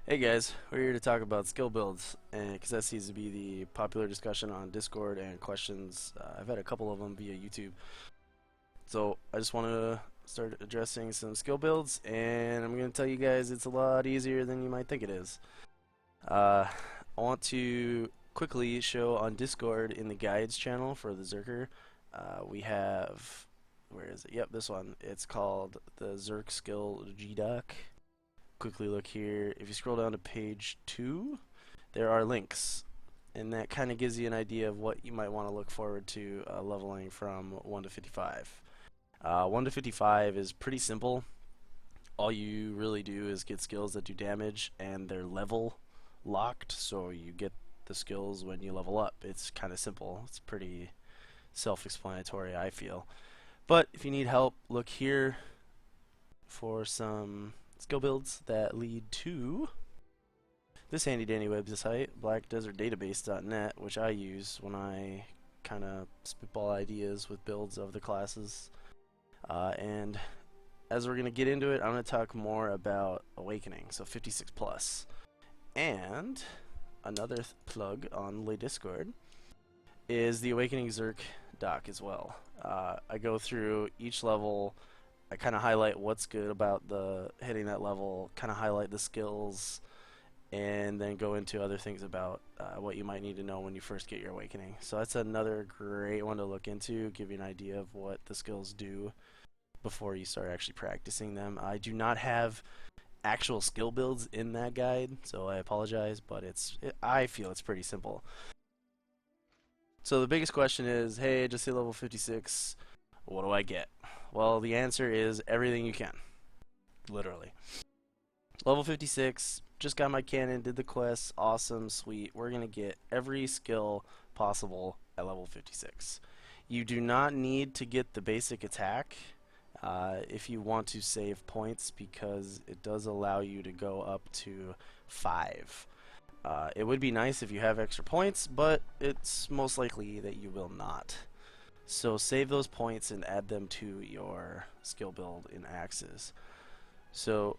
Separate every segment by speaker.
Speaker 1: Hey guys, we're here to talk about skill builds, and because that seems to be the popular discussion on Discord and questions. I've had a couple of them via YouTube, so I just want to start addressing some skill builds, and I'm going to tell you guys it's a lot easier than you might think it is. I want to quickly show on Discord in the guides channel for the Zerker. We have, where is it? Yep, this one. It's called the Zerk Skill GDoc. Quickly look here. If you scroll down to page 2, there are links, and that kind of gives you an idea of what you might want to look forward to leveling from 1 to 55. 1 to 55 is pretty simple. All you really do is get skills that do damage, and they're level locked, so you get the skills when you level up. It's kind of simple. It's pretty self-explanatory, I feel. But if you need help, look here for some skill builds that lead to this handy dandy website, blackdesertdatabase.net, which I use when I kind of spitball ideas with builds of the classes. And as we're going to get into it, I'm going to talk more about Awakening, so 56 plus. And another plug on the Discord is the Awakening Zerk doc as well. I go through each level. I kind of highlight what's good about the hitting that level, kind of highlight the skills, and then go into other things about what you might need to know when you first get your awakening. So that's another great one to look into, give you an idea of what the skills do before you start actually practicing them. I do not have actual skill builds in that guide, so I apologize, but I feel it's pretty simple. So the biggest question is, hey, I just hit level 56, what do I get? Well, the answer is everything you can. Literally. Level 56, just got my cannon, did the quests, awesome, sweet. We're going to get every skill possible at level 56. You do not need to get the basic attack if you want to save points, because it does allow you to go up to 5. It would be nice if you have extra points, but it's most likely that you will not. So save those points and add them to your skill build in axes. So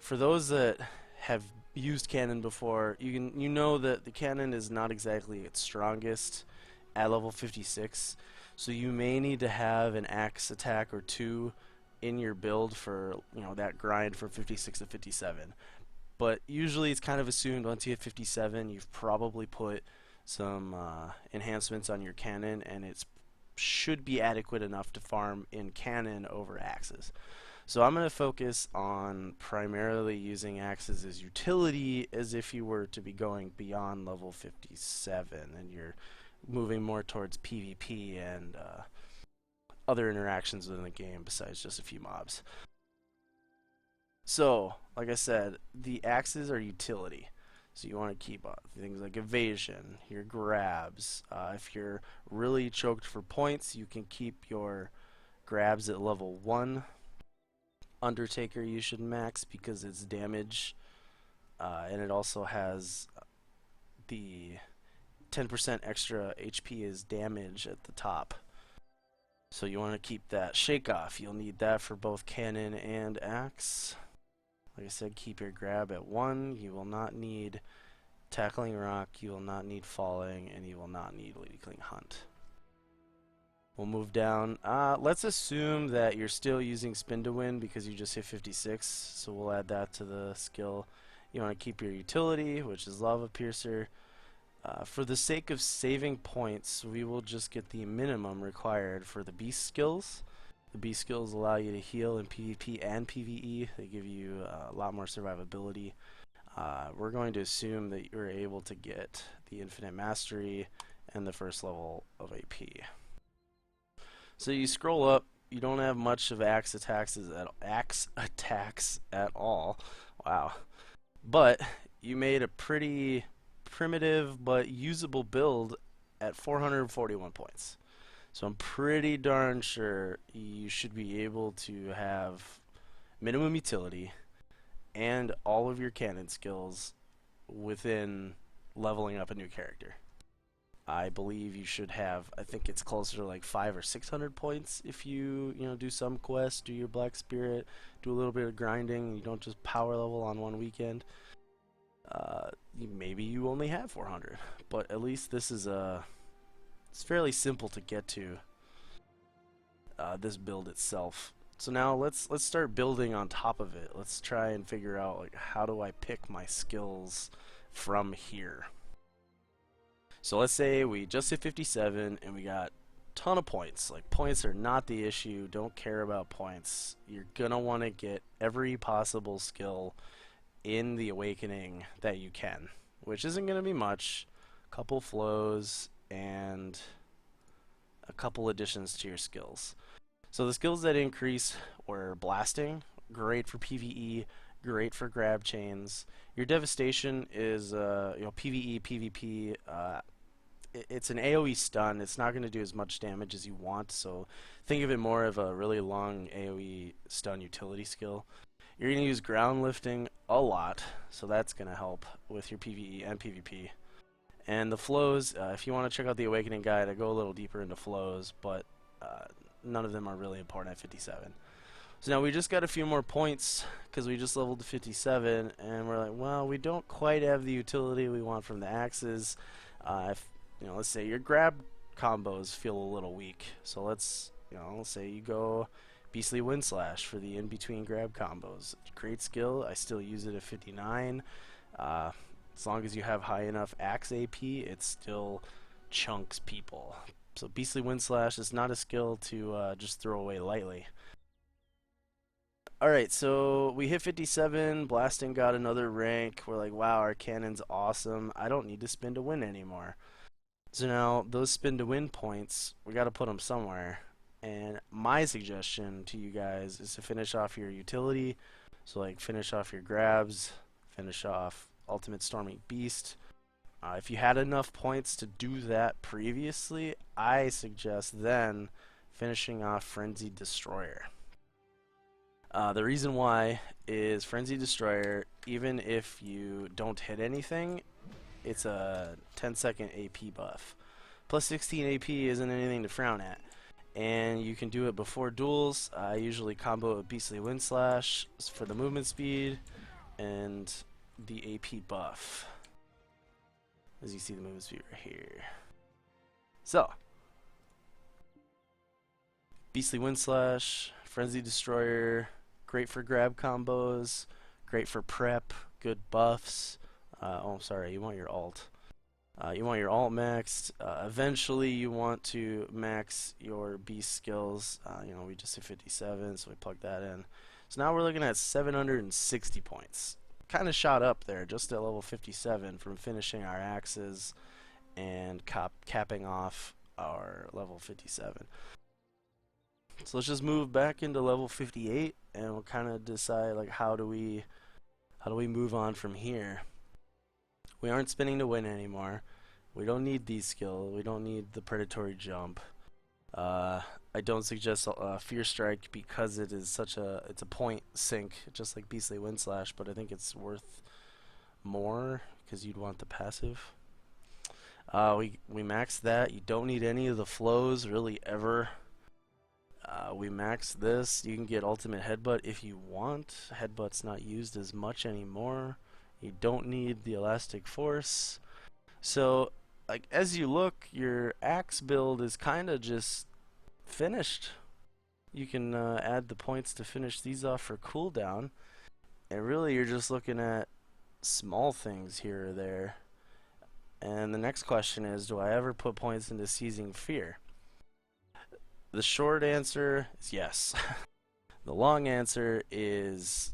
Speaker 1: for those that have used cannon before, you know that the cannon is not exactly its strongest at level 56. So you may need to have an axe attack or two in your build for that grind from 56 to 57. But usually it's kind of assumed once you hit 57, you've probably put some enhancements on your cannon, and it should be adequate enough to farm in cannon over axes. So I'm going to focus on primarily using axes as utility, as if you were to be going beyond level 57 and you're moving more towards PvP and other interactions within the game besides just a few mobs. So, like I said, the axes are utility. So you want to keep things like evasion, your grabs. If you're really choked for points, you can keep your grabs at level 1. Undertaker you should max because it's damage, and it also has the 10% extra HP as damage at the top. So you want to keep that. Shake off, you'll need that for both cannon and axe. Like I said, keep your grab at 1. You will not need tackling rock, you will not need falling, and you will not need lady killing hunt. We'll move down. Let's assume that you're still using spin to win because you just hit 56, so we'll add that to the skill. You want to keep your utility, which is lava piercer. For the sake of saving points, we will just get the minimum required for the beast skills. The beast skills allow you to heal in PvP and PvE. They give you a lot more survivability. We're going to assume that you're able to get the infinite mastery and the first level of AP. So you scroll up, you don't have much of axe attacks at all. Wow. But you made a pretty primitive but usable build at 441 points. So I'm pretty darn sure you should be able to have minimum utility and all of your cannon skills within leveling up a new character. I believe you should have, I think it's closer to like 500 or 600 points if you do some quests, do your Black Spirit, do a little bit of grinding. You don't just power level on one weekend. Maybe you only have 400, but at least this is it's fairly simple to get to, this build itself. So now let's start building on top of it. Let's try and figure out, like, how do I pick my skills from here. So let's say we just hit 57 and we got a ton of points. Like, points are not the issue. Don't care about points. You're gonna want to get every possible skill in the Awakening that you can, which isn't gonna be much. A couple flows and a couple additions to your skills. So the skills that increase were blasting, great for PvE, great for grab chains. Your devastation is PvE, PvP. It's an AoE stun. It's not going to do as much damage as you want, so think of it more of a really long AoE stun utility skill. You're going to use ground lifting a lot, so that's going to help with your PvE and PvP. And the flows, if you want to check out the Awakening guide, I go a little deeper into flows, but none of them are really important at 57. So now we just got a few more points because we just leveled to 57, and we're like, well, we don't quite have the utility we want from the axes. Let's say your grab combos feel a little weak, so let's say you go Beastly Wind Slash for the in-between grab combos. Great skill. I still use it at 59. As long as you have high enough axe AP, it still chunks people. So Beastly Wind Slash is not a skill to just throw away lightly. Alright, so we hit 57, Blasting got another rank. We're like, wow, our cannon's awesome. I don't need to spin to win anymore. So now, those spin to win points, we gotta put them somewhere. And my suggestion to you guys is to finish off your utility. So like, finish off your grabs, finish off Ultimate Storming Beast. If you had enough points to do that previously, I suggest then finishing off Frenzied Destroyer. The reason why is Frenzied Destroyer, even if you don't hit anything, it's a 10-second AP buff. Plus 16 AP isn't anything to frown at. And you can do it before duels. I usually combo it with Beastly Wind Slash for the movement speed and the AP buff. As you see the movement speed right here. So, Beastly Wind Slash, Frenzy Destroyer, great for grab combos, great for prep, good buffs. I'm sorry, you want your alt. You want your alt maxed. Eventually, you want to max your beast skills. We just hit 57, so we plug that in. So now we're looking at 760 points. Kind of shot up there, just at level 57 from finishing our axes and capping off our level 57. So let's just move back into level 58, and we'll kind of decide, like, how do we move on from here. We aren't spinning to win anymore. We don't need these skills. We don't need the predatory jump. I don't suggest Fear Strike because it's a point sink, just like Beastly Wind Slash, but I think it's worth more because you'd want the passive. We maxed that. You don't need any of the flows really ever. We maxed this. You can get Ultimate Headbutt if you want. Headbutt's not used as much anymore. You don't need the Elastic Force. So, like, as you look, your axe build is kind of just finished. You can add the points to finish these off for cooldown. And really, you're just looking at small things here or there. And the next question is, do I ever put points into Seizing Fear? The short answer is yes. The long answer is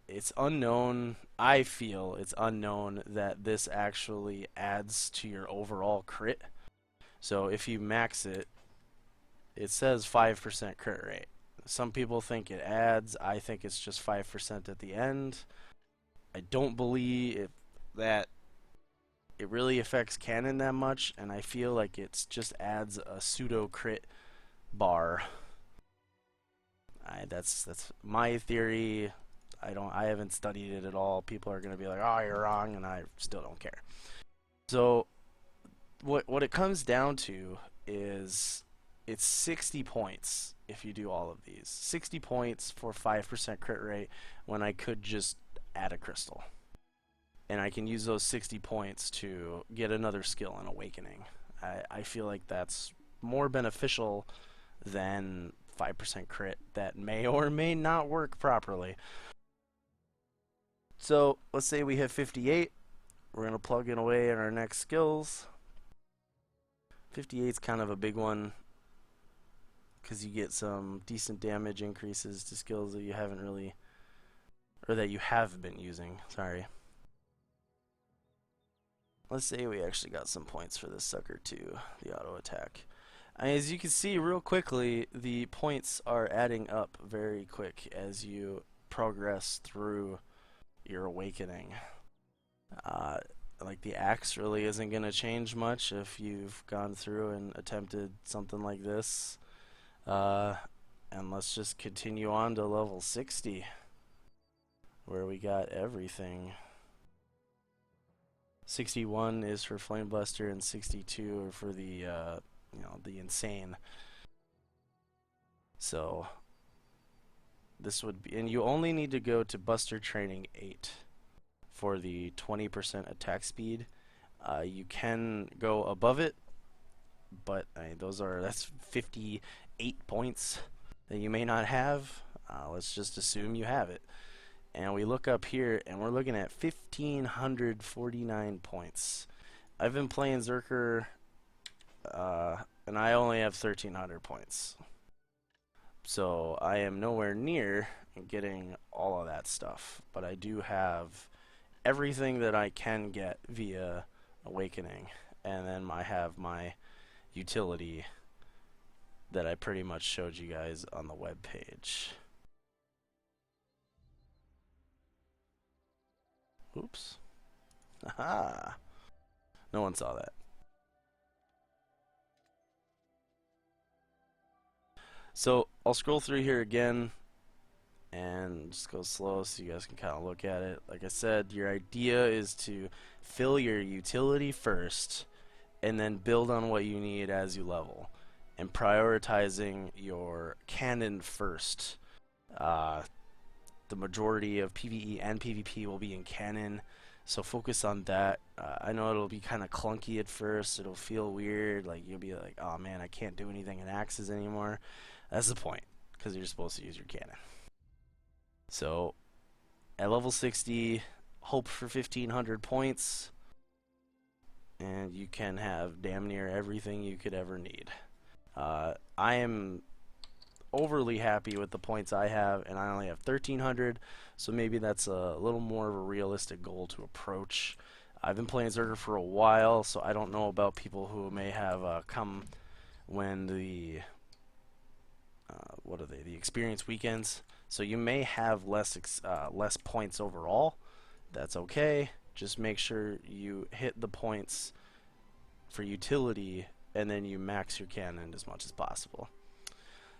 Speaker 1: it's unknown. I feel it's unknown that this actually adds to your overall crit. So if you max it, it says 5% crit rate. Some people think it adds. I think it's just 5% at the end. I don't believe that it really affects cannon that much, and I feel like it just adds a pseudo crit bar. That's my theory. I haven't studied it at all. People are going to be like, oh, you're wrong, and I still don't care. So what it comes down to is it's 60 points if you do all of these. 60 points for 5% crit rate when I could just add a crystal. And I can use those 60 points to get another skill in Awakening. I feel like that's more beneficial than 5% crit that may or may not work properly. So let's say we have 58. We're going to plug in away in our next skills. 58 is kind of a big one because you get some decent damage increases to skills that you haven't really, or that you have been using, sorry. Let's say we actually got some points for this sucker too, the auto attack. As you can see real quickly, the points are adding up very quick as you progress through your Awakening. Like the axe really isn't going to change much if you've gone through and attempted something like this. And let's just continue on to level 60, where we got everything. 61 is for Flame Buster, and 62 are for the the Insane. So this would be, and you only need to go to Buster Training 8 for the 20% attack speed. You can go above it, but that's 58 points that you may not have. Let's just assume you have it. And we look up here, and we're looking at 1,549 points. I've been playing Zerker, and I only have 1,300 points. So I am nowhere near getting all of that stuff. But I do have everything that I can get via Awakening. And then I have my utility that I pretty much showed you guys on the web page. Oops. Aha. No one saw that. So I'll scroll through here again and just go slow so you guys can kind of look at it. Like I said, your idea is to fill your utility first and then build on what you need as you level, and prioritizing your cannon first. The majority of PvE and PvP will be in cannon, so focus on that. I know it'll be kind of clunky at first. It'll feel weird, like you'll be like, oh man, I can't do anything in axes anymore. That's the point, because you're supposed to use your cannon. So at level 60, hope for 1,500 points, and you can have damn near everything you could ever need. I am overly happy with the points I have, and I only have 1,300, so maybe that's a little more of a realistic goal to approach. I've been playing Zerker for a while, so I don't know about people who may have come when the the experience weekends. So you may have less points overall. That's okay. Just make sure you hit the points for utility, and then you max your cannon as much as possible.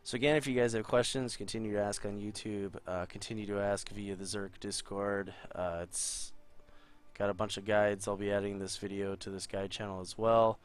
Speaker 1: So again, if you guys have questions, continue to ask on YouTube. Continue to ask via the Zerk Discord. It's got a bunch of guides. I'll be adding this video to this guide channel as well.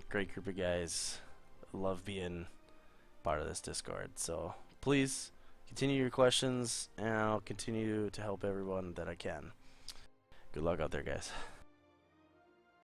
Speaker 1: Great group of guys. Love being part of this Discord. So please continue your questions, and I'll continue to help everyone that I can. Good luck out there, guys.